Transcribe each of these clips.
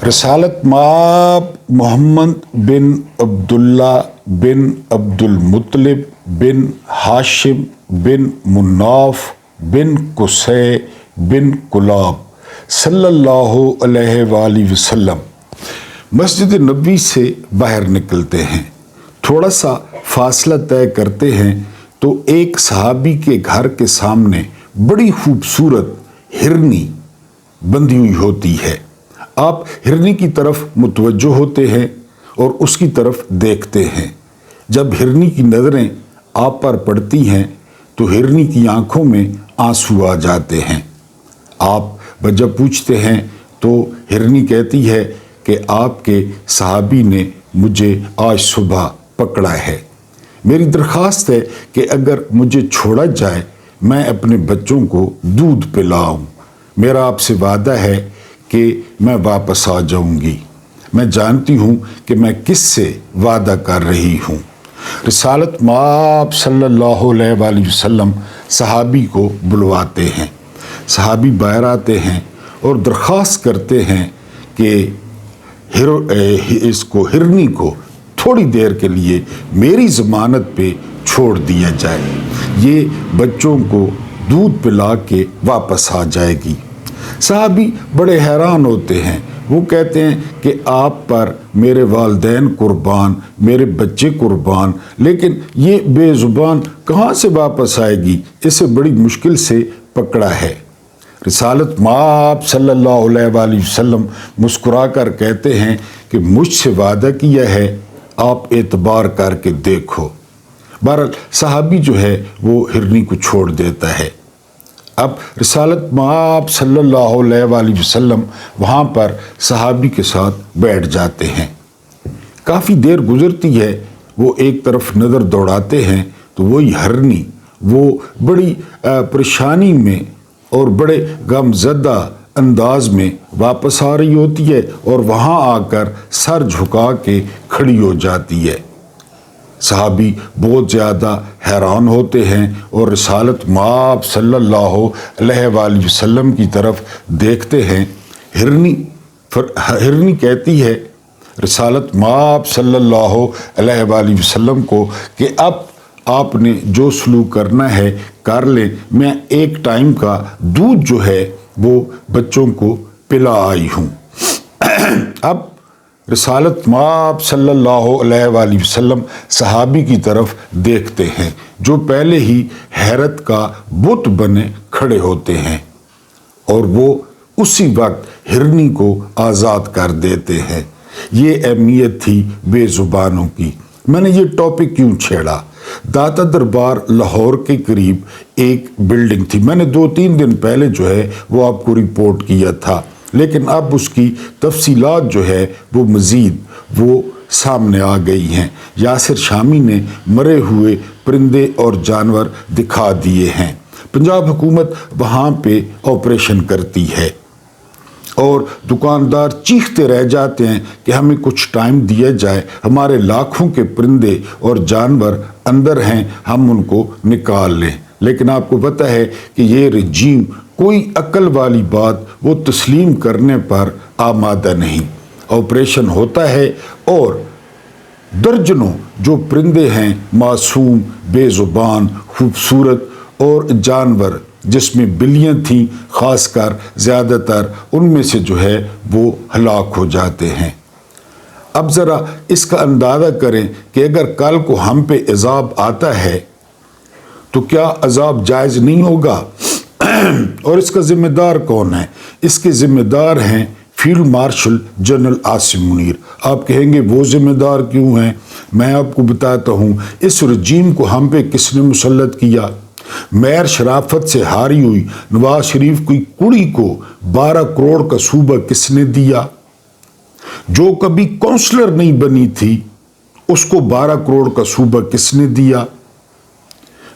رسالت مآب محمد بن عبداللہ بن عبدالمطلب بن ہاشم بن مناف بن قصی بن کلاب صلی اللہ علیہ وآلہ وسلم مسجد نبوی سے باہر نکلتے ہیں۔ تھوڑا سا فاصلہ طے کرتے ہیں تو ایک صحابی کے گھر کے سامنے بڑی خوبصورت ہرنی بندھی ہوئی ہوتی ہے۔ آپ ہرنی کی طرف متوجہ ہوتے ہیں اور اس کی طرف دیکھتے ہیں۔ جب ہرنی کی نظریں آپ پر پڑتی ہیں تو ہرنی کی آنکھوں میں آنسو آ جاتے ہیں۔ آپ وجہ پوچھتے ہیں تو ہرنی کہتی ہے کہ آپ کے صحابی نے مجھے آج صبح پکڑا ہے۔ میری درخواست ہے کہ اگر مجھے چھوڑا جائے میں اپنے بچوں کو دودھ پلاؤں۔ میرا آپ سے وعدہ ہے کہ میں واپس آ جاؤں گی۔ میں جانتی ہوں کہ میں کس سے وعدہ کر رہی ہوں۔ رسالت مآب صلی اللہ علیہ وآلہ وسلم صحابی کو بلواتے ہیں۔ صحابی باہر آتے ہیں اور درخواست کرتے ہیں کہ ہرنی کو تھوڑی دیر کے لیے میری ضمانت پہ چھوڑ دیا جائے۔ یہ بچوں کو دودھ پلا کے واپس آ جائے گی۔ صحابی بڑے حیران ہوتے ہیں۔ وہ کہتے ہیں کہ آپ پر میرے والدین قربان، میرے بچے قربان، لیکن یہ بے زبان کہاں سے واپس آئے گی؟ اسے بڑی مشکل سے پکڑا ہے۔ رسالت مآب صلی اللہ علیہ وآلہ وسلم مسکرا کر کہتے ہیں کہ مجھ سے وعدہ کیا ہے، آپ اعتبار کر کے دیکھو۔ بہرحال صحابی جو ہے وہ ہرنی کو چھوڑ دیتا ہے۔ اب رسالت مآب صلی اللہ علیہ وآلہ وسلم وہاں پر صحابی کے ساتھ بیٹھ جاتے ہیں۔ کافی دیر گزرتی ہے، وہ ایک طرف نظر دوڑاتے ہیں تو وہی ہرنی وہ بڑی پریشانی میں اور بڑے غم زدہ انداز میں واپس آ رہی ہوتی ہے اور وہاں آ کر سر جھکا کے کھڑی ہو جاتی ہے۔ صحابی بہت زیادہ حیران ہوتے ہیں اور رسالت مآب صلی اللہ علیہ وآلہ وسلم کی طرف دیکھتے ہیں۔ ہرنی کہتی ہے رسالت مآب صلی اللہ علیہ وآلہ وسلم کو کہ اب آپ نے جو سلوک کرنا ہے کر لیں، میں ایک ٹائم کا دودھ جو ہے وہ بچوں کو پلا آئی ہوں۔ اب رسالت مآب صلی اللہ علیہ وآلہ وسلم صحابی کی طرف دیکھتے ہیں جو پہلے ہی حیرت کا بت بنے کھڑے ہوتے ہیں اور وہ اسی وقت ہرنی کو آزاد کر دیتے ہیں۔ یہ اہمیت تھی بے زبانوں کی۔ میں نے یہ ٹاپک کیوں چھیڑا؟ داتا دربار لاہور کے قریب ایک بلڈنگ تھی۔ میں نے 2-3 دن پہلے جو ہے وہ آپ کو رپورٹ کیا تھا، لیکن اب اس کی تفصیلات جو ہے وہ مزید وہ سامنے آ گئی ہیں۔ یاسر شامی نے مرے ہوئے پرندے اور جانور دکھا دیے ہیں۔ پنجاب حکومت وہاں پہ آپریشن کرتی ہے اور دکاندار چیختے رہ جاتے ہیں کہ ہمیں کچھ ٹائم دیا جائے، ہمارے لاکھوں کے پرندے اور جانور اندر ہیں، ہم ان کو نکال لیں۔ لیکن آپ کو پتہ ہے کہ یہ رجیم کوئی عقل والی بات وہ تسلیم کرنے پر آمادہ نہیں۔ آپریشن ہوتا ہے اور درجنوں جو پرندے ہیں معصوم، بے زبان، خوبصورت اور جانور جس میں بلیاں تھیں خاص کر زیادہ تر، ان میں سے جو ہے وہ ہلاک ہو جاتے ہیں۔ اب ذرا اس کا اندازہ کریں کہ اگر کل کو ہم پہ عذاب آتا ہے تو کیا عذاب جائز نہیں ہوگا؟ اور اس کا ذمہ دار کون ہے؟ اس کے ذمہ دار ہیں field marshal general Asim Munir. آپ کہیں گے وہ ذمہ دار کیوں ہیں؟ میں آپ کو بتاتا ہوں اس رجیم کو ہم پہ کس نے مسلط کیا۔ میر شرافت سے ہاری ہوئی نواز شریف کی کڑی کو 12 کروڑ کا صوبہ کس نے دیا؟ جو کبھی کونسلر نہیں بنی تھی اس کو 12 کروڑ کا صوبہ کس نے دیا؟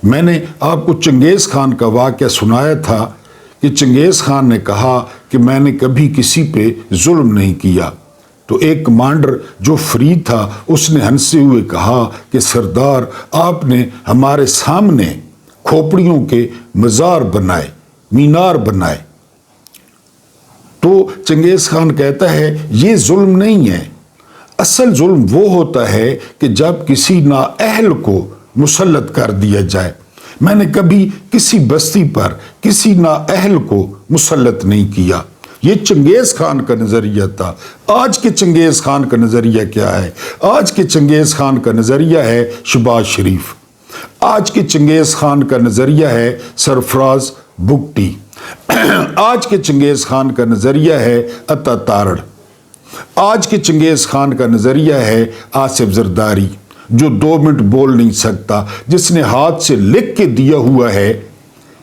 میں نے آپ کو چنگیز خان کا واقعہ سنایا تھا کہ چنگیز خان نے کہا کہ میں نے کبھی کسی پہ ظلم نہیں کیا، تو ایک کمانڈر جو فری تھا اس نے ہنستے ہوئے کہا کہ سردار آپ نے ہمارے سامنے کھوپڑیوں کے مزار بنائے، مینار بنائے۔ تو چنگیز خان کہتا ہے یہ ظلم نہیں ہے، اصل ظلم وہ ہوتا ہے کہ جب کسی نااہل کو مسلط کر دیا جائے۔ میں نے کبھی کسی بستی پر کسی نااہل کو مسلط نہیں کیا۔ یہ چنگیز خان کا نظریہ تھا۔ آج کے چنگیز خان کا نظریہ کیا ہے؟ آج کے چنگیز خان کا نظریہ ہے شہباز شریف، آج کے چنگیز خان کا نظریہ ہے سرفراز بگٹی، آج کے چنگیز خان کا نظریہ ہے عطا تارڑ، آج کے چنگیز خان کا نظریہ ہے آصف زرداری، جو 2 منٹ بول نہیں سکتا، جس نے ہاتھ سے لکھ کے دیا ہوا ہے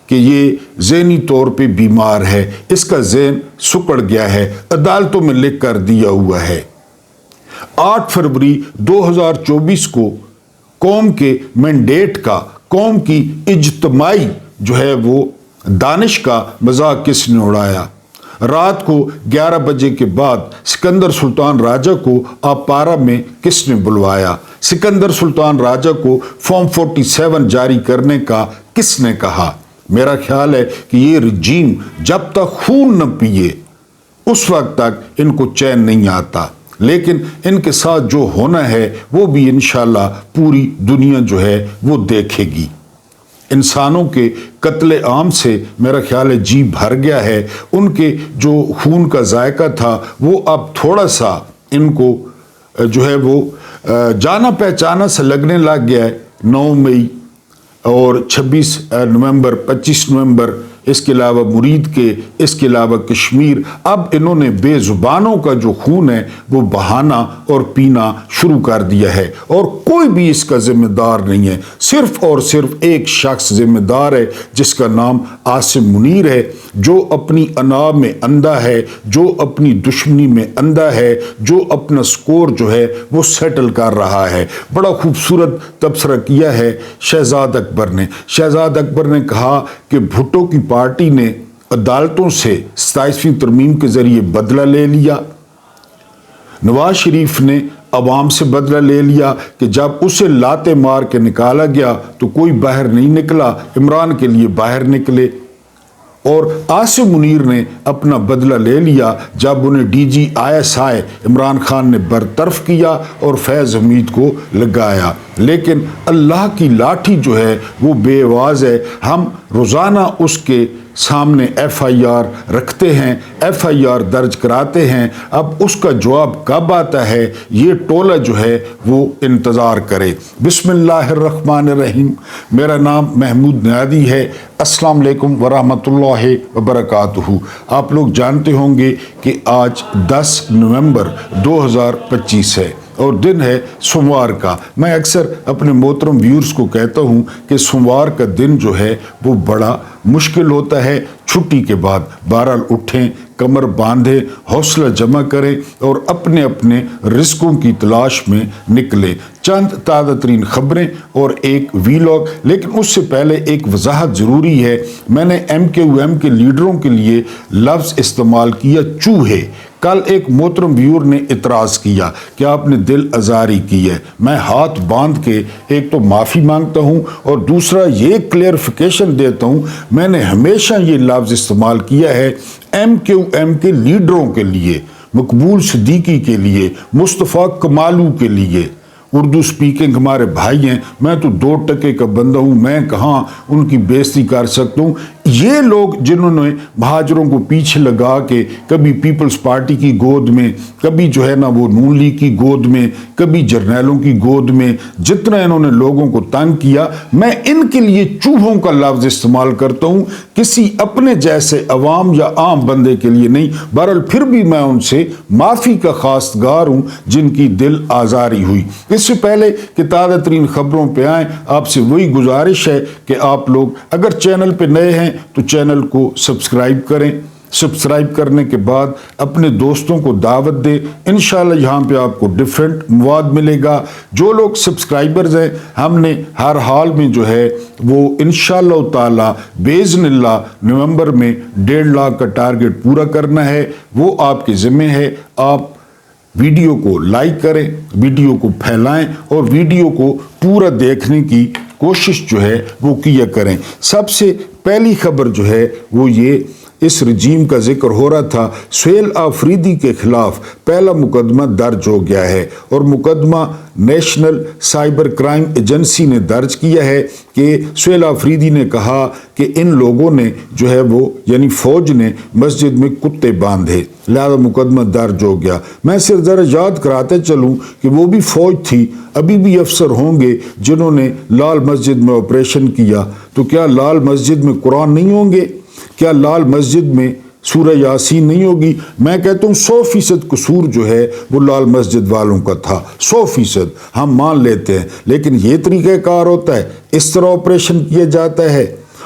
کہ یہ ذہنی طور پہ بیمار ہے، اس کا ذہن سکڑ گیا ہے، عدالتوں میں لکھ کر دیا ہوا ہے۔ 8 فروری 2024 کو قوم کے مینڈیٹ کا، قوم کی اجتماعی جو ہے وہ دانش کا مذاق کس نے اڑایا؟ رات کو 11 بجے کے بعد سکندر سلطان راجہ کو آپارا میں کس نے بلوایا؟ سکندر سلطان راجہ کو فارم 47 جاری کرنے کا کس نے کہا؟ میرا خیال ہے کہ یہ رجیم جب تک خون نہ پیے اس وقت تک ان کو چین نہیں آتا، لیکن ان کے ساتھ جو ہونا ہے وہ بھی انشاءاللہ پوری دنیا جو ہے وہ دیکھے گی۔ انسانوں کے قتل عام سے میرا خیال ہے جی بھر گیا ہے، ان کے جو خون کا ذائقہ تھا وہ اب تھوڑا سا ان کو جو ہے وہ جانا پہچانا سے لگنے لگ گیا ہے۔ 9 مئی اور 26 نومبر، 25 نومبر، اس کے علاوہ مرید کے، اس کے علاوہ کشمیر، اب انہوں نے بے زبانوں کا جو خون ہے وہ بہانا اور پینا شروع کر دیا ہے، اور کوئی بھی اس کا ذمہ دار نہیں ہے۔ صرف اور صرف ایک شخص ذمہ دار ہے جس کا نام عاصم منیر ہے، جو اپنی انا میں اندھا ہے، جو اپنی دشمنی میں اندھا ہے، جو اپنا سکور جو ہے وہ سیٹل کر رہا ہے۔ بڑا خوبصورت تبصرہ کیا ہے شہزاد اکبر نے۔ شہزاد اکبر نے کہا کہ بھٹو کی پارٹی نے عدالتوں سے 27ویں ترمیم کے ذریعے بدلہ لے لیا، نواز شریف نے عوام سے بدلہ لے لیا کہ جب اسے لاتے مار کے نکالا گیا تو کوئی باہر نہیں نکلا، عمران کے لیے باہر نکلے، اور عاصم منیر نے اپنا بدلہ لے لیا جب انہیں DGISI عمران خان نے برطرف کیا اور فیض حمید کو لگایا۔ لیکن اللہ کی لاٹھی جو ہے وہ بے آواز ہے۔ ہم روزانہ اس کے سامنے FIR رکھتے ہیں، FIR درج کراتے ہیں، اب اس کا جواب کب آتا ہے یہ ٹولہ جو ہے وہ انتظار کرے۔ بسم اللہ الرحمن الرحیم۔ میرا نام محمود نیادی ہے۔ السلام علیکم ورحمۃ اللہ وبرکاتہ۔ آپ لوگ جانتے ہوں گے کہ آج 10 نومبر 2025 ہے اور دن ہے سوموار کا۔ میں اکثر اپنے محترم ویورز کو کہتا ہوں کہ سوموار کا دن جو ہے وہ بڑا مشکل ہوتا ہے چھٹی کے بعد۔ بہرحال اٹھیں، کمر باندھیں، حوصلہ جمع کریں اور اپنے اپنے رزقوں کی تلاش میں نکلیں۔ چند تازہ ترین خبریں اور ایک ویلاگ، لیکن اس سے پہلے ایک وضاحت ضروری ہے۔ میں نے MKM کے لیڈروں کے لیے لفظ استعمال کیا چوہے۔ کل ایک محترم ویور نے اعتراض کیا کہ آپ نے دل آزاری کی ہے۔ میں ہاتھ باندھ کے ایک تو معافی مانگتا ہوں اور دوسرا یہ کلیئرفیکیشن دیتا ہوں، میں نے ہمیشہ یہ لفظ استعمال کیا ہے MKM کے لیڈروں کے لیے، مقبول صدیقی کے لیے، مصطفیٰ کمالو کے لیے۔ اردو سپیکنگ ہمارے بھائی ہیں، میں تو 2 ٹکے کا بندہ ہوں، میں کہاں ان کی بےزتی کر سکتا ہوں۔ یہ لوگ جنہوں نے مہاجروں کو پیچھے لگا کے کبھی پیپلز پارٹی کی گود میں، کبھی جو ہے نا وہ نون لیگ کی گود میں، کبھی جرنیلوں کی گود میں، جتنا انہوں نے لوگوں کو تنگ کیا، میں ان کے لیے چوہوں کا لفظ استعمال کرتا ہوں، کسی اپنے جیسے عوام یا عام بندے کے لیے نہیں۔ بہرحال پھر بھی میں ان سے معافی کا خواستگار ہوں جن کی دل آزاری ہوئی۔ اس سے پہلے کہ تازہ ترین خبروں پہ آئیں، آپ سے وہی گزارش ہے کہ آپ لوگ اگر چینل پہ نئے ہیں تو چینل کو سبسکرائب کریں، سبسکرائب کرنے کے بعد اپنے دوستوں کو دعوت دیں۔ انشاءاللہ یہاں پہ آپ کو ڈیفرنٹ مواد ملے گا۔ جو لوگ سبسکرائبرز ہیں، ہم نے ہر حال میں جو ہے وہ انشاءاللہ تعالی باذن اللہ نومبر میں 1.5 لاکھ کا ٹارگٹ پورا کرنا ہے۔ وہ آپ کے ذمہ ہے۔ آپ ویڈیو کو لائک کریں، ویڈیو کو پھیلائیں اور ویڈیو کو پورا دیکھنے کی کوشش جو ہے وہ کیا کریں۔ سب سے پہلی خبر جو ہے وہ یہ، اس رجیم کا ذکر ہو رہا تھا، سہیل آفریدی کے خلاف پہلا مقدمہ درج ہو گیا ہے اور مقدمہ نیشنل سائبر کرائم ایجنسی نے درج کیا ہے کہ سہیل آفریدی نے کہا کہ ان لوگوں نے جو ہے وہ یعنی فوج نے مسجد میں کتے باندھے، لہذا مقدمہ درج ہو گیا۔ میں صرف ذرا یاد کراتے چلوں کہ وہ بھی فوج تھی، ابھی بھی افسر ہوں گے جنہوں نے لال مسجد میں آپریشن کیا، تو کیا لال مسجد میں قرآن نہیں ہوں گے؟ کیا لال مسجد میں سورہ یاسین نہیں ہوگی؟ میں کہتا ہوں 100% قصور جو ہے وہ لال مسجد والوں کا تھا، 100% ہم مان لیتے ہیں، لیکن یہ طریقہ کار ہوتا ہے، اس طرح آپریشن کیا جاتا ہے؟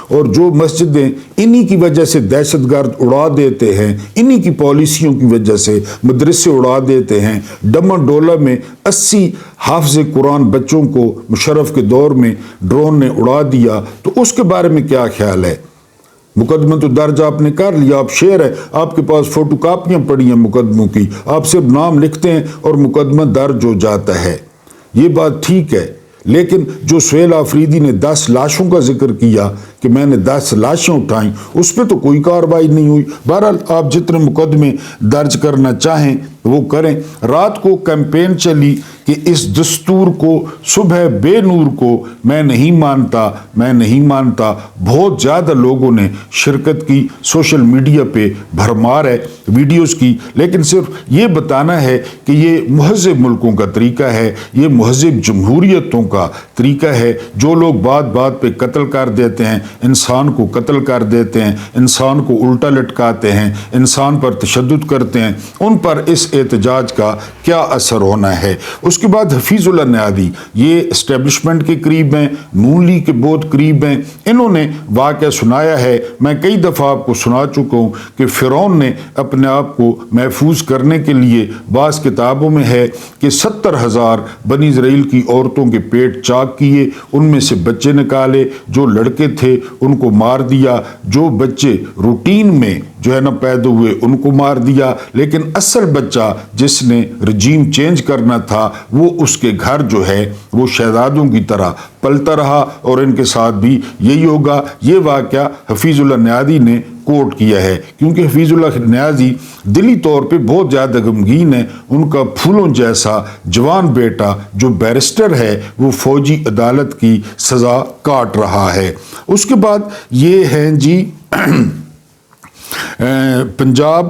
اور جو مسجدیں انہی کی وجہ سے دہشت گرد اڑا دیتے ہیں، انہی کی پالیسیوں کی وجہ سے مدرسے اڑا دیتے ہیں، ڈمہ ڈولہ میں 80 حافظ قرآن بچوں کو مشرف کے دور میں ڈرون نے اڑا دیا، تو اس کے بارے میں کیا خیال ہے؟ مقدمہ تو درج آپ نے کر لیا، آپ شعر ہے، آپ کے پاس فوٹو کاپیاں پڑی ہیں مقدموں کی، آپ صرف نام لکھتے ہیں اور مقدمہ درج ہو جاتا ہے۔ یہ بات ٹھیک ہے، لیکن جو سہیل آفریدی نے 10 لاشوں کا ذکر کیا کہ میں نے 10 لاشیں اٹھائیں، اس پہ تو کوئی کارروائی نہیں ہوئی۔ بہرحال آپ جتنے مقدمے درج کرنا چاہیں وہ کریں۔ رات کو کیمپین چلی کہ اس دستور کو صبح بے نور کو میں نہیں مانتا، میں نہیں مانتا، بہت زیادہ لوگوں نے شرکت کی، سوشل میڈیا پہ بھرمار ہے ویڈیوز کی، لیکن صرف یہ بتانا ہے کہ یہ مہذب ملکوں کا طریقہ ہے، یہ مہذب جمہوریتوں کا طریقہ ہے۔ جو لوگ بات بات پہ قتل کر دیتے ہیں، انسان کو قتل کر دیتے ہیں، انسان کو الٹا لٹکاتے ہیں، انسان پر تشدد کرتے ہیں، ان پر اس احتجاج کا کیا اثر ہونا ہے۔ اس کے بعد حفیظ اللہ نیادی، یہ اسٹیبلشمنٹ کے قریب ہیں، نون لیگ کے بہت قریب ہیں، انہوں نے واقعہ سنایا ہے، میں کئی دفعہ آپ کو سنا چکا ہوں کہ فرعون نے اپنے آپ کو محفوظ کرنے کے لیے بعض کتابوں میں ہے کہ 70,000 بنی اسرائیل کی عورتوں کے پیٹ چاک کیے، ان میں سے بچے نکالے، جو لڑکے تھے ان کو مار دیا، جو بچے روٹین میں جو ہے نا پیدا ہوئے ان کو مار دیا، لیکن اصل بچہ جس نے رجیم چینج کرنا تھا وہ اس کے گھر جو ہے وہ شہزادوں کی طرح پلتا رہا، اور ان کے ساتھ بھی یہی ہوگا۔ یہ واقعہ حفیظ اللہ نیادی نے کوٹ کیا ہے، کیونکہ حفیظ اللہ نیازی دلی طور پہ بہت زیادہ غمگین ہے۔ ان کا پھولوں جیسا جوان بیٹا جو بیرسٹر ہے وہ فوجی عدالت کی سزا کاٹ رہا ہے۔ اس کے بعد یہ ہیں جی پنجاب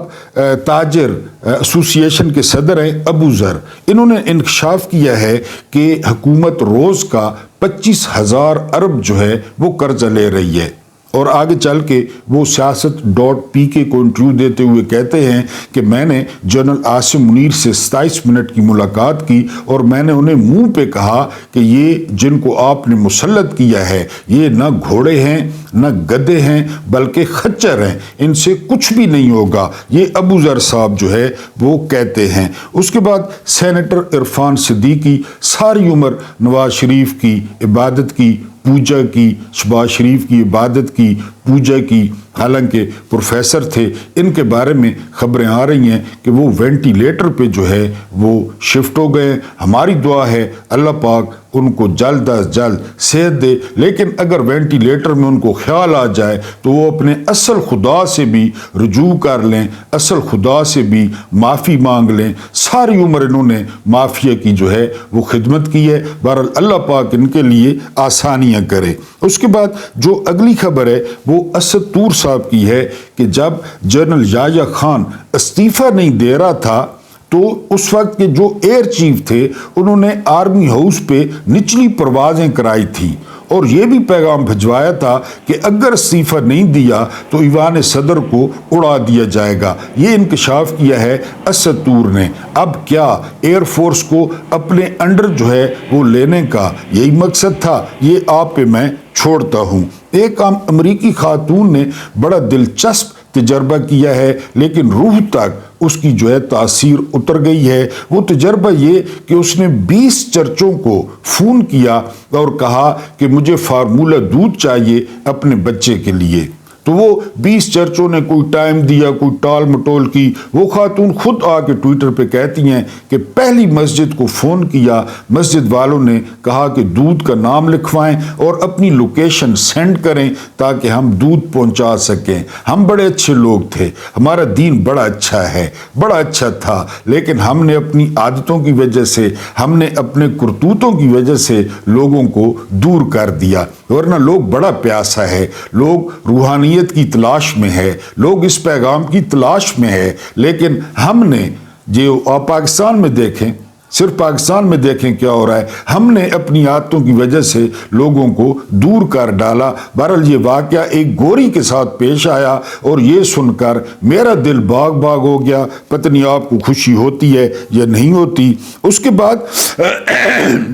تاجر ایسوسی ایشن کے صدر ہیں ابو ذر، انہوں نے انکشاف کیا ہے کہ حکومت روز کا 25,000 ارب جو ہے وہ قرضہ لے رہی ہے، اور آگے چل کے وہ سیاست.pk کو انٹرویو دیتے ہوئے کہتے ہیں کہ میں نے جنرل عاصم منیر سے 27 منٹ کی ملاقات کی، اور میں نے انہیں منہ پہ کہا کہ یہ جن کو آپ نے مسلط کیا ہے یہ نہ گھوڑے ہیں نہ گدے ہیں بلکہ خچر ہیں، ان سے کچھ بھی نہیں ہوگا، یہ ابو ذر صاحب جو ہے وہ کہتے ہیں۔ اس کے بعد سینیٹر عرفان صدیقی ساری عمر نواز شریف کی عبادت کی، پوجا کی، شہباز شریف کی عبادت کی، پوجا کی، حالانکہ پروفیسر تھے، ان کے بارے میں خبریں آ رہی ہیں کہ وہ وینٹیلیٹر پہ جو ہے وہ شفٹ ہو گئے۔ ہماری دعا ہے اللہ پاک ان کو جلد از جلد صحت دے، لیکن اگر وینٹیلیٹر میں ان کو خیال آ جائے تو وہ اپنے اصل خدا سے بھی رجوع کر لیں، اصل خدا سے بھی معافی مانگ لیں۔ ساری عمر انہوں نے مافیا کی جو ہے وہ خدمت کی ہے، بہرحال اللہ پاک ان کے لیے آسانیاں کرے۔ اس کے بعد جو اگلی خبر ہے وہ اسد طور صاحب کی ہے کہ جب جنرل یحییٰ خان استعفیٰ نہیں دے رہا تھا تو اس وقت کے جو ایئر چیف تھے انہوں نے آرمی ہاؤس پہ نچلی پروازیں کرائی تھی، اور یہ بھی پیغام بھجوایا تھا کہ اگر استعفیٰ نہیں دیا تو ایوان صدر کو اڑا دیا جائے گا۔ یہ انکشاف کیا ہے اسد طور نے۔ اب کیا ایئر فورس کو اپنے انڈر جو ہے وہ لینے کا یہی مقصد تھا؟ یہ آپ پہ میں چھوڑتا ہوں۔ ایک امریکی خاتون نے بڑا دلچسپ تجربہ کیا ہے، لیکن روح تک اس کی جو ہے تاثیر اتر گئی ہے۔ وہ تجربہ یہ کہ اس نے 20 چرچوں کو فون کیا اور کہا کہ مجھے فارمولہ دودھ چاہیے اپنے بچے کے لیے۔ تو وہ 20 چرچوں نے کوئی ٹائم دیا, کوئی ٹال مٹول کی. وہ خاتون خود آ کے ٹویٹر پہ کہتی ہیں کہ پہلی مسجد کو فون کیا, مسجد والوں نے کہا کہ دودھ کا نام لکھوائیں اور اپنی لوکیشن سینڈ کریں تاکہ ہم دودھ پہنچا سکیں. ہم بڑے اچھے لوگ تھے, ہمارا دین بڑا اچھا ہے, بڑا اچھا تھا, لیکن ہم نے اپنی عادتوں کی وجہ سے, ہم نے اپنے کرتوتوں کی وجہ سے لوگوں کو دور کر دیا. ورنہ لوگ بڑا پیاسا ہے, لوگ روحانیت کی تلاش میں ہے, لوگ اس پیغام کی تلاش میں ہے. لیکن ہم نے جو آپ پاکستان میں دیکھیں, صرف پاکستان میں دیکھیں کیا ہو رہا ہے, ہم نے اپنی عادتوں کی وجہ سے لوگوں کو دور کر ڈالا. بہرحال یہ واقعہ ایک گوری کے ساتھ پیش آیا اور یہ سن کر میرا دل باغ باغ ہو گیا. پتہ نہیں آپ کو خوشی ہوتی ہے یا نہیں ہوتی. اس کے بعد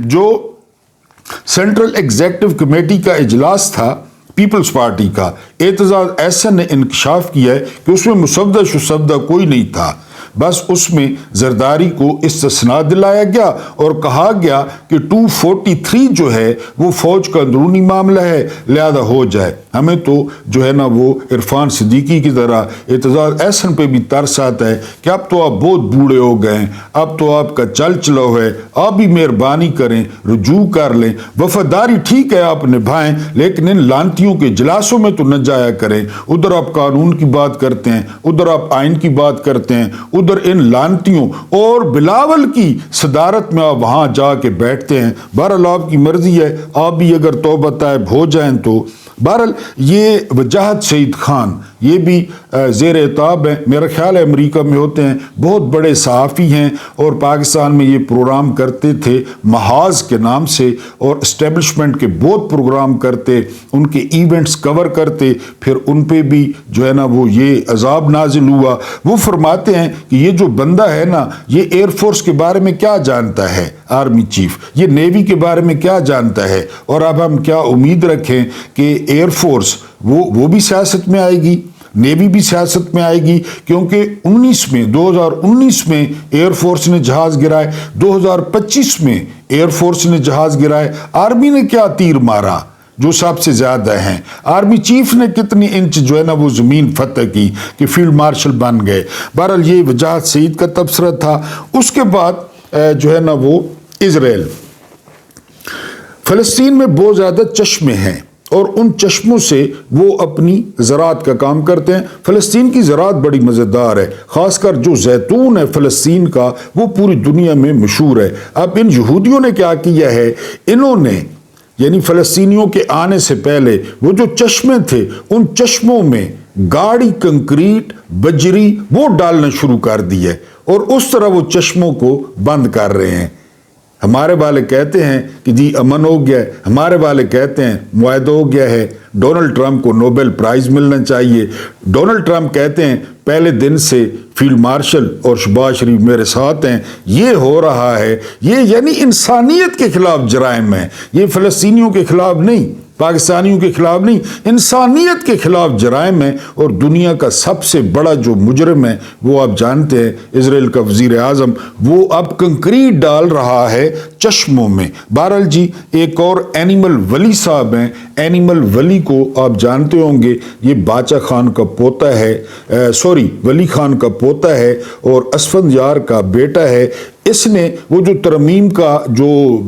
جو سینٹرل ایگزیکٹو کمیٹی کا اجلاس تھا پیپلز پارٹی کا, اعتزاز احسن نے انکشاف کیا ہے کہ اس میں مسودہ شسودہ کوئی نہیں تھا. بس اس میں زرداری کو استثناء دلایا گیا اور کہا گیا کہ 243 جو ہے وہ فوج کا اندرونی معاملہ ہے, لہذا ہو جائے. ہمیں تو جو ہے نا وہ عرفان صدیقی کی طرح اعتزاز احسن پہ بھی ترس آتا ہے کہ اب تو آپ بہت بوڑھے ہو گئے ہیں, اب تو آپ کا چل چلو ہے, آپ بھی مہربانی کریں, رجوع کر لیں. وفاداری ٹھیک ہے آپ نبھائیں, لیکن ان لانتیوں کے اجلاسوں میں تو نہ جایا کریں. ادھر آپ قانون کی بات کرتے ہیں, ادھر آپ آئین کی بات کرتے ہیں, ادھر ان لانتیوں اور بلاول کی صدارت میں آپ وہاں جا کے بیٹھتے ہیں. بہرحال آپ کی مرضی ہے, آپ بھی اگر توبہ طائب ہو جائیں تو. بہرحال یہ وجاہت سعید خان یہ بھی زیر عتاب ہیں. میرا خیال ہے امریکہ میں ہوتے ہیں, بہت بڑے صحافی ہیں اور پاکستان میں یہ پروگرام کرتے تھے محاذ کے نام سے, اور اسٹیبلشمنٹ کے بہت پروگرام کرتے, ان کے ایونٹس کور کرتے, پھر ان پہ بھی جو ہے نا وہ یہ عذاب نازل ہوا. وہ فرماتے ہیں کہ یہ جو بندہ ہے نا یہ ایئر فورس کے بارے میں کیا جانتا ہے, آرمی چیف, یہ نیوی کے بارے میں کیا جانتا ہے, اور اب ہم کیا امید رکھیں کہ ایئر فورس وہ بھی سیاست میں آئے گی, نیوی بھی سیاست میں آئے گی. کیونکہ 2019 میں ایئر فورس نے جہاز گرائے, 2025 میں ایئر فورس نے جہاز گرائے. آرمی نے کیا تیر مارا جو سب سے زیادہ ہیں, آرمی چیف نے کتنی انچ جو ہے نا وہ زمین فتح کی کہ فیلڈ مارشل بن گئے. بہرحال یہ وجاہت سعید کا تبصرہ تھا. اس کے بعد جو ہے نا وہ اسرائیل, فلسطین میں بہت زیادہ چشمے ہیں اور ان چشموں سے وہ اپنی زراعت کا کام کرتے ہیں. فلسطین کی زراعت بڑی مزیدار ہے, خاص کر جو زیتون ہے فلسطین کا وہ پوری دنیا میں مشہور ہے. اب ان یہودیوں نے کیا کیا ہے, انہوں نے یعنی فلسطینیوں کے آنے سے پہلے وہ جو چشمے تھے ان چشموں میں گاڑی, کنکریٹ, بجری وہ ڈالنا شروع کر دی ہے اور اس طرح وہ چشموں کو بند کر رہے ہیں. ہمارے والے کہتے ہیں کہ جی امن ہو گیا ہے, ہمارے والے کہتے ہیں معاہدہ ہو گیا ہے, ڈونلڈ ٹرمپ کو نوبل پرائز ملنا چاہیے. ڈونلڈ ٹرمپ کہتے ہیں پہلے دن سے فیلڈ مارشل اور شہباز شریف میرے ساتھ ہیں, یہ ہو رہا ہے. یہ یعنی انسانیت کے خلاف جرائم ہے, یہ فلسطینیوں کے خلاف نہیں, پاکستانیوں کے خلاف نہیں, انسانیت کے خلاف جرائم ہے. اور دنیا کا سب سے بڑا جو مجرم ہے وہ آپ جانتے ہیں اسرائیل کا وزیر اعظم, وہ اب کنکریٹ ڈال رہا ہے چشموں میں. بہرحال جی ایک اور اینیمل ولی صاحب ہیں, اینیمل ولی کو آپ جانتے ہوں گے, یہ باچا خان کا پوتا ہے, ولی خان کا پوتا ہے اور اسفندیار کا بیٹا ہے. اس نے وہ جو ترمیم کا جو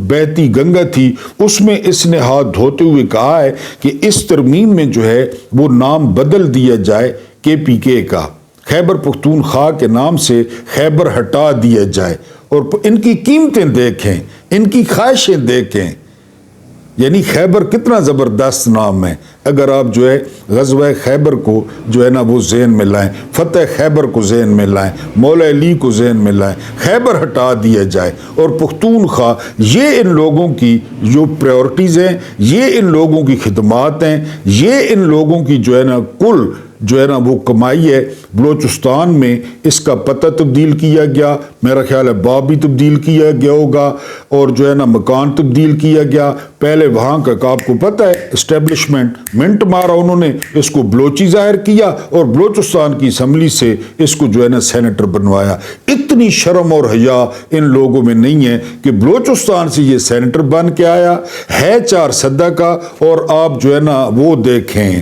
بہتی گنگا تھی اس میں اس نے ہاتھ دھوتے ہوئے کہا ہے کہ اس ترمیم میں جو ہے وہ نام بدل دیا جائے KPK کا, خیبر پختونخوا کے نام سے خیبر ہٹا دیا جائے. اور ان کی قیمتیں دیکھیں, ان کی خواہشیں دیکھیں, یعنی خیبر کتنا زبردست نام ہے. اگر آپ جو ہے غزوہ خیبر کو جو ہے نا وہ ذہن میں لائیں, فتح خیبر کو ذہن میں لائیں, مولا علی کو ذہن میں لائیں, خیبر ہٹا دیا جائے. اور پختونخوا یہ ان لوگوں کی جو پریورٹیز ہیں, یہ ان لوگوں کی خدمات ہیں, یہ ان لوگوں کی جو ہے نا کل جو ہے نا وہ کمائی ہے. بلوچستان میں اس کا پتہ تبدیل کیا گیا, میرا خیال ہے باب بھی تبدیل کیا گیا ہوگا, اور جو ہے نا مکان تبدیل کیا گیا. پہلے وہاں کا آپ کو پتہ ہے اسٹیبلشمنٹ منٹ مارا انہوں نے, اس کو بلوچی ظاہر کیا اور بلوچستان کی اسمبلی سے اس کو جو ہے نا سینیٹر بنوایا. اتنی شرم اور حیا ان لوگوں میں نہیں ہے کہ بلوچستان سے یہ سینیٹر بن کے آیا ہے 4 سدہ کا. اور آپ جو ہے نا وہ دیکھیں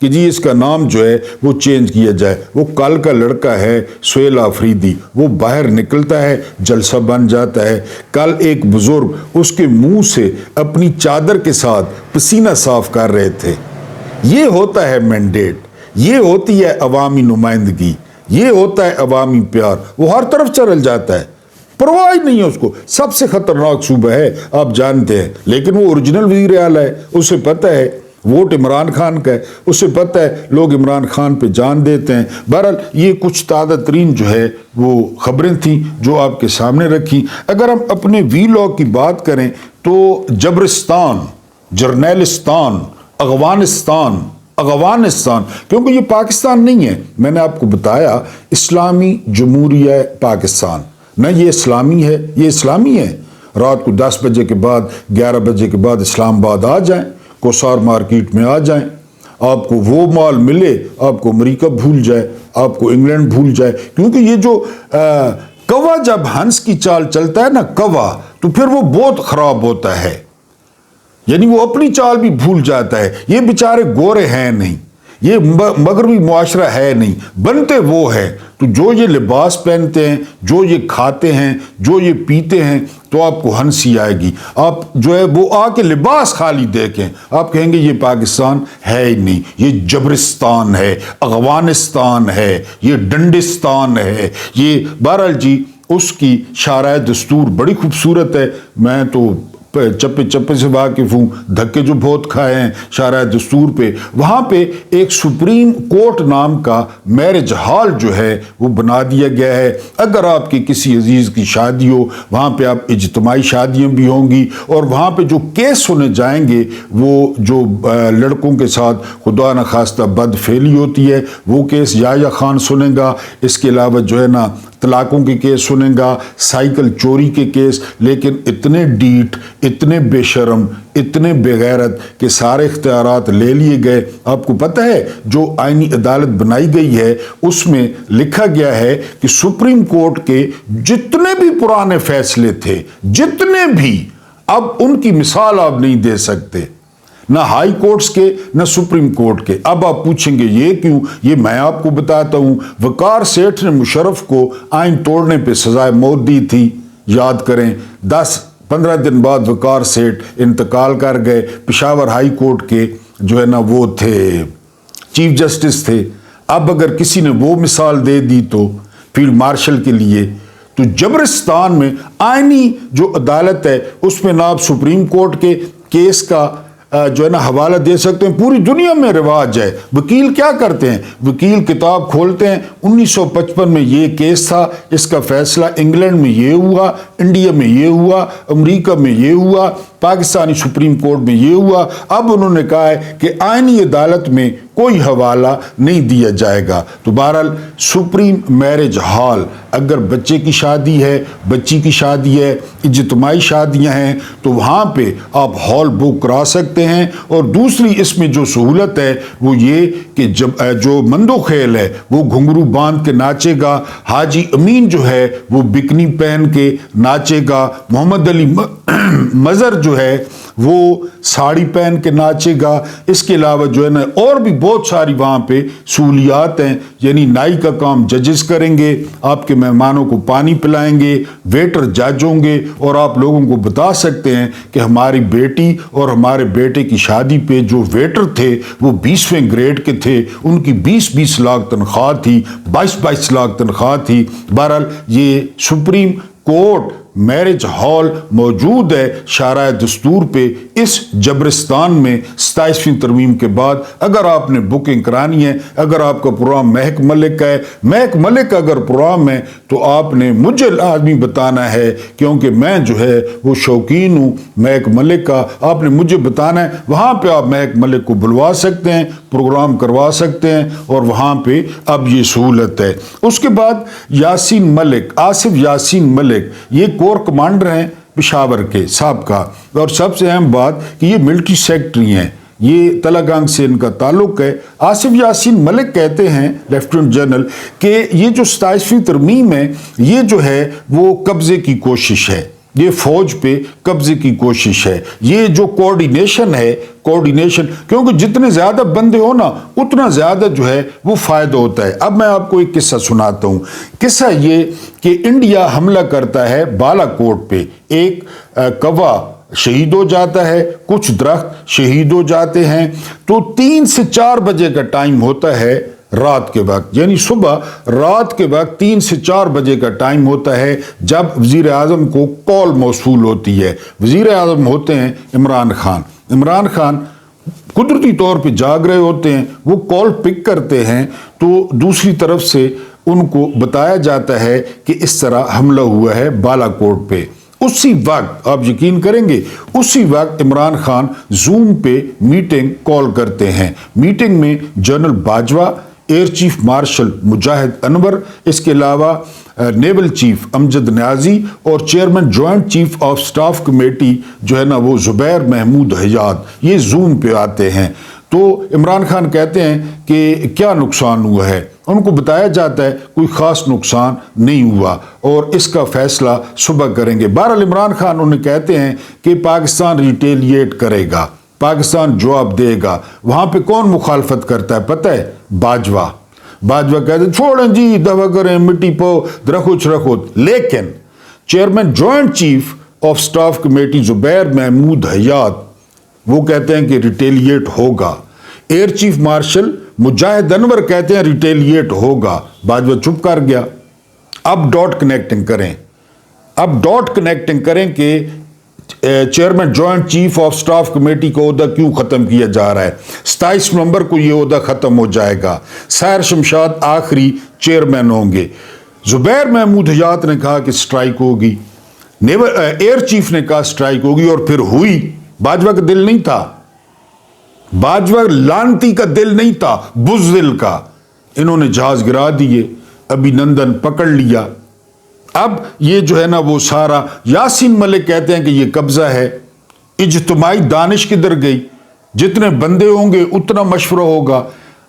کہ جی اس کا نام جو ہے وہ چینج کیا جائے. وہ کل کا لڑکا ہے سہیل آفریدی، وہ باہر نکلتا ہے جلسہ بن جاتا ہے. کل ایک بزرگ اس کے منہ سے اپنی چادر کے ساتھ پسینہ صاف کر رہے تھے. یہ ہوتا ہے مینڈیٹ، یہ ہوتی ہے عوامی نمائندگی، یہ ہوتا ہے عوامی پیار. وہ ہر طرف چل جاتا ہے، پرواہ نہیں ہے اس کو. سب سے خطرناک صوبہ ہے آپ جانتے ہیں، لیکن وہ اوریجنل وزیر اعلیٰ ہے. اسے پتہ ہے ووٹ عمران خان کا ہے، اسے پتہ ہے لوگ عمران خان پہ جان دیتے ہیں. بہرحال یہ کچھ تازہ ترین جو ہے وہ خبریں تھیں جو آپ کے سامنے رکھی. اگر ہم اپنے وی لاگ کی بات کریں تو جبرستان، جرنیلستان، افغانستان، کیونکہ یہ پاکستان نہیں ہے. میں نے آپ کو بتایا اسلامی جمہوریہ پاکستان، نہ یہ اسلامی ہے، یہ اسلامی ہے. رات کو 10 بجے کے بعد 11 بجے کے بعد اسلام آباد آ جائیں، کوسار مارکیٹ میں آ جائیں، آپ کو وہ مال ملے، آپ کو امریکہ بھول جائے، آپ کو انگلینڈ بھول جائے. کیونکہ یہ جو کوا جب ہنس کی چال چلتا ہے نا کوا، تو پھر وہ بہت خراب ہوتا ہے، یعنی وہ اپنی چال بھی بھول جاتا ہے. یہ بیچارے گورے ہیں نہیں، یہ مغربی معاشرہ ہے نہیں، بنتے وہ ہے. تو جو یہ لباس پہنتے ہیں، جو یہ کھاتے ہیں، جو یہ پیتے ہیں، تو آپ کو ہنسی آئے گی. آپ جو ہے وہ آ کے لباس خالی دیکھیں، آپ کہیں گے یہ پاکستان ہے ہی نہیں، یہ جبرستان ہے، افغانستان ہے، یہ ڈنڈستان ہے. یہ بہرحال جی اس کی شارع دستور بڑی خوبصورت ہے. میں تو چپے چپے سے واقف ہوں، دھکے جو بہت کھائے ہیں شارع دستور پہ. وہاں پہ ایک سپریم کورٹ نام کا میرج ہال جو ہے وہ بنا دیا گیا ہے. اگر آپ کی کسی عزیز کی شادی ہو، وہاں پہ آپ اجتماعی شادیاں بھی ہوں گی، اور وہاں پہ جو کیس سنے جائیں گے وہ جو لڑکوں کے ساتھ خدا نخواستہ بد فعلی ہوتی ہے وہ کیس یا خان سنے گا. اس کے علاوہ جو ہے نا طلاقوں کے کیس سنے گا، سائیکل چوری کے کیس. لیکن اتنے ڈیٹ، اتنے بے شرم، اتنے بے غیرت کہ سارے اختیارات لے لیے گئے. آپ کو پتہ ہے جو آئینی عدالت بنائی گئی ہے اس میں لکھا گیا ہے کہ سپریم کورٹ کے جتنے بھی پرانے فیصلے تھے، جتنے بھی، اب ان کی مثال آپ نہیں دے سکتے، نہ ہائی کورٹس کے نہ سپریم کورٹ کے. اب آپ پوچھیں گے یہ کیوں؟ یہ میں آپ کو بتاتا ہوں. وقار سیٹھ نے مشرف کو آئین توڑنے پہ سزائے موت دی تھی، یاد کریں. 10-15 دن بعد وقار سیٹھ انتقال کر گئے. پشاور ہائی کورٹ کے جو ہے نا وہ تھے چیف جسٹس تھے. اب اگر کسی نے وہ مثال دے دی تو فیلڈ مارشل کے لیے، تو جبرستان میں آئینی جو عدالت ہے اس میں نہ آپ سپریم کورٹ کے کیس کا جو ہے نا حوالہ دے سکتے ہیں. پوری دنیا میں رواج ہے. وکیل کیا کرتے ہیں؟ وکیل کتاب کھولتے ہیں، 1955 میں یہ کیس تھا، اس کا فیصلہ انگلینڈ میں یہ ہوا، انڈیا میں یہ ہوا، امریکہ میں یہ ہوا، پاکستانی سپریم کورٹ میں یہ ہوا. اب انہوں نے کہا ہے کہ آئینی عدالت میں کوئی حوالہ نہیں دیا جائے گا. تو بہرحال سپریم میرج ہال، اگر بچے کی شادی ہے، بچی کی شادی ہے، اجتماعی شادیاں ہیں، تو وہاں پہ آپ ہال بک کرا سکتے ہیں. اور دوسری اس میں جو سہولت ہے وہ یہ کہ جب جو مندو خیل ہے وہ گھنگرو باندھ کے ناچے گا، حاجی امین جو ہے وہ بکنی پہن کے ناچے گا، محمد علی مظہر جو ہے وہ ساڑی پہن کے ناچے گا. اس کے علاوہ جو ہے نا اور بھی بہت ساری وہاں پہ سہولیات ہیں. یعنی نائی کا کام ججز کریں گے، آپ کے مہمانوں کو پانی پلائیں گے، ویٹر جج ہوں گے، اور آپ لوگوں کو بتا سکتے ہیں کہ ہماری بیٹی اور ہمارے بیٹے کی شادی پہ جو ویٹر تھے وہ 20ویں گریڈ کے تھے، ان کی 20 لاکھ تنخواہ تھی، 22 لاکھ تنخواہ تھی. بہرحال یہ سپریم کورٹ میرج ہال موجود ہے شارع دستور پہ اس جبرستان میں 27ویں ترمیم کے بعد. اگر آپ نے بکنگ کرانی ہے، اگر آپ کا پروگرام مہک ملک کا ہے، مہک ملک کا اگر پروگرام ہے تو آپ نے مجھے لازمی بتانا ہے، کیونکہ میں جو ہے وہ شوقین ہوں مہک ملک کا. آپ نے مجھے بتانا ہے، وہاں پہ آپ مہک ملک کو بلوا سکتے ہیں، پروگرام کروا سکتے ہیں، اور وہاں پہ اب یہ سہولت ہے. اس کے بعد یاسین ملک، آصف یاسین ملک، یہ کور کمانڈر ہیں پشاور کے سابقہ، اور سب سے اہم بات کہ یہ ملٹری سیکرٹری ہیں، یہ تلگانگ سے ان کا تعلق ہے. آصف یاسین ملک کہتے ہیں لیفٹیننٹ جنرل کہ یہ جو 27ویں ترمیم ہے یہ جو ہے وہ قبضے کی کوشش ہے. یہ فوج پہ قبضے کی کوشش ہے، یہ جو کوارڈینیشن ہے، کیونکہ جتنے زیادہ بندے ہو نا اتنا زیادہ جو ہے وہ فائدہ ہوتا ہے۔ اب میں آپ کو ایک قصہ سناتا ہوں۔ قصہ یہ کہ انڈیا حملہ کرتا ہے بالا کوٹ پہ، ایک کوا شہید ہو جاتا ہے، کچھ درخت شہید ہو جاتے ہیں، تو 3 سے 4 بجے کا ٹائم ہوتا ہے رات کے وقت، یعنی صبح رات کے وقت 3 سے 4 بجے کا ٹائم ہوتا ہے جب وزیر اعظم کو کال موصول ہوتی ہے۔ وزیر اعظم ہوتے ہیں عمران خان قدرتی طور پہ جاگ رہے ہوتے ہیں، وہ کال پک کرتے ہیں تو دوسری طرف سے ان کو بتایا جاتا ہے کہ اس طرح حملہ ہوا ہے بالا کوٹ پہ۔ اسی وقت آپ یقین کریں گے، اسی وقت عمران خان زوم پہ میٹنگ کال کرتے ہیں۔ میٹنگ میں general Bajwa, air chief marshal Mujahid Anwar, اس کے علاوہ نیول چیف امجد نیازی اور chairman joint chief of staff committee جو ہے نا وہ زبیر محمود حیات، یہ زوم پہ آتے ہیں۔ تو عمران خان کہتے ہیں کہ کیا نقصان ہوا ہے؟ ان کو بتایا جاتا ہے کوئی خاص نقصان نہیں ہوا اور اس کا فیصلہ صبح کریں گے۔ بہرحال عمران خان انہیں کہتے ہیں کہ پاکستان ریٹیلیٹ کرے گا، پاکستان جواب دے گا۔ وہاں پہ کون مخالفت کرتا ہے پتہ ہے؟ باجوہ کہتے ہیں چھوڑیں جی، دفع کریں، مٹی پو درخت۔ لیکن chairman joint chief of staff committee Zubair Mahmood Hayat وہ کہتے ہیں کہ ریٹیلیٹ ہوگا۔ Air chief marshal Mujahid Anwar کہتے ہیں ریٹیلیٹ ہوگا۔ باجوہ چپ کر گیا۔ اب ڈاٹ کنیکٹنگ کریں کہ chairman joint chief of staff committee کا عہدہ کیوں ختم کیا جا رہا ہے۔ 27 نومبر کو یہ عہدہ ختم ہو جائے گا، سیر شمشاد آخری چیئرمین ہوں گے۔ زبیر محمود حیات نے کہا کہ سٹرائک ہوگی، ایئر چیف نے کہا سٹرائک ہوگی، اور پھر ہوئی۔ باجوہ کا دل نہیں تھا، باجوہ لانتی کا دل نہیں تھا، بزدل کا۔ انہوں نے جہاز گرا دیے، ابھی نندن پکڑ لیا۔ اب یہ جو ہے نا وہ سارا، یاسین ملک کہتے ہیں کہ یہ قبضہ ہے۔ اجتماعی دانش کدھر گئی؟ جتنے بندے ہوں گے اتنا مشورہ ہوگا۔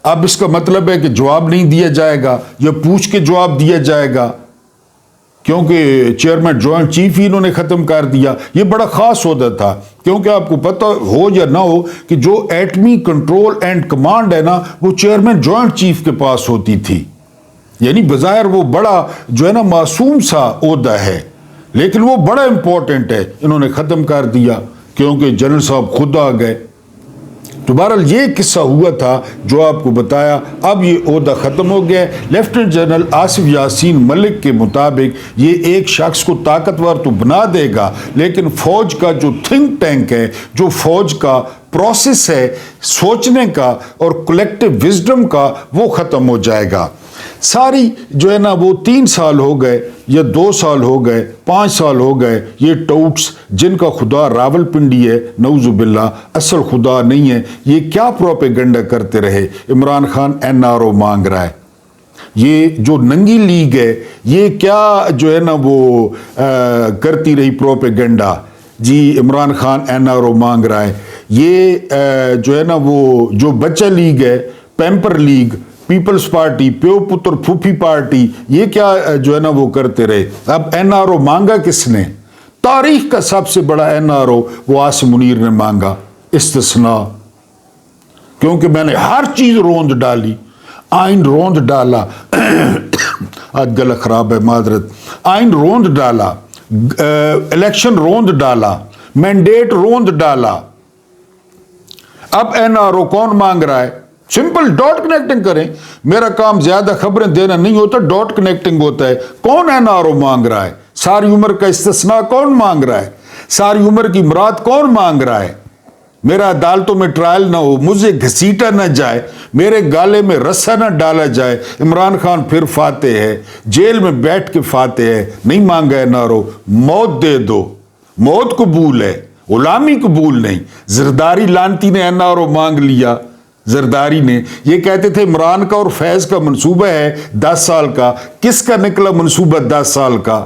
اب اس کا مطلب ہے کہ جواب نہیں دیا جائے گا یا پوچھ کے جواب دیا جائے گا، کیونکہ چیئرمین جوائنٹ چیف ہی انہوں نے ختم کر دیا۔ یہ بڑا خاص عہدہ تھا، کیونکہ آپ کو پتہ ہو یا نہ ہو کہ جو ایٹمی کنٹرول اینڈ کمانڈ ہے نا وہ چیئرمین جوائنٹ چیف کے پاس ہوتی تھی، یعنی بظاہر وہ بڑا جو ہے نا معصوم سا عہدہ ہے، لیکن وہ بڑا امپورٹنٹ ہے۔ انہوں نے ختم کر دیا کیونکہ جنرل صاحب خود آ گئے۔ تو بہرحال یہ قصہ ہوا تھا جو آپ کو بتایا۔ اب یہ عہدہ ختم ہو گیا ہے۔ لیفٹیننٹ جنرل آصف یاسین ملک کے مطابق یہ ایک شخص کو طاقتور تو بنا دے گا، لیکن فوج کا جو تھنک ٹینک ہے، جو فوج کا پروسیس ہے سوچنے کا اور کلیکٹیو وزڈم کا، وہ ختم ہو جائے گا۔ ساری جو ہے نا وہ 3 سال ہو گئے یا 2 سال ہو گئے، 5 سال ہو گئے، یہ ٹوٹس جن کا خدا راول پنڈی ہے، نعوذ باللہ، اصل خدا نہیں ہے، یہ کیا پروپیگنڈا کرتے رہے۔ عمران خان NRO مانگ رہا ہے، یہ جو ننگی لیگ ہے یہ کیا جو ہے نا وہ کرتی رہی پروپیگنڈا، جی عمران خان NRO مانگ رہا ہے۔ یہ جو ہے نا وہ جو بچہ لیگ ہے، پیمپر لیگ، پیپلز پارٹی، پیو پتر پھوپھی پارٹی، یہ کیا جو ہے نا وہ کرتے رہے۔ اب NRO مانگا کس نے؟ تاریخ کا سب سے بڑا NRO وہ عاصم منیر نے مانگا، استثناء، کیونکہ میں نے ہر چیز روند ڈالی، آئین روند ڈالا، آج گلا خراب ہے معذرت، آئین روند ڈالا، الیکشن روند ڈالا، مینڈیٹ روند ڈالا۔ اب NRO کون مانگ رہا ہے؟ سمپل ڈاٹ کنیکٹنگ کریں، میرا کام زیادہ خبریں دینا نہیں ہوتا، ڈاٹ کنیکٹنگ ہوتا ہے۔ کون NRO مانگ رہا ہے؟ ساری عمر کا استثناء کون مانگ رہا ہے؟ ساری عمر کی مراد کون مانگ رہا ہے؟ میرا عدالتوں میں ٹرائل نہ ہو، مجھے گھسیٹا نہ جائے، میرے گالے میں رسا نہ ڈالا جائے۔ عمران خان پھر فاتح ہے، جیل میں بیٹھ کے فاتح ہے، نہیں مانگا NRO، موت دے دو، موت قبول ہے، غلامی قبول نہیں۔ زرداری لانتی نے NRO مانگ لیا، زرداری نے، یہ کہتے تھے عمران کا اور فیض کا منصوبہ ہے 10 سال کا، کس کا نکلا منصوبہ 10 سال کا؟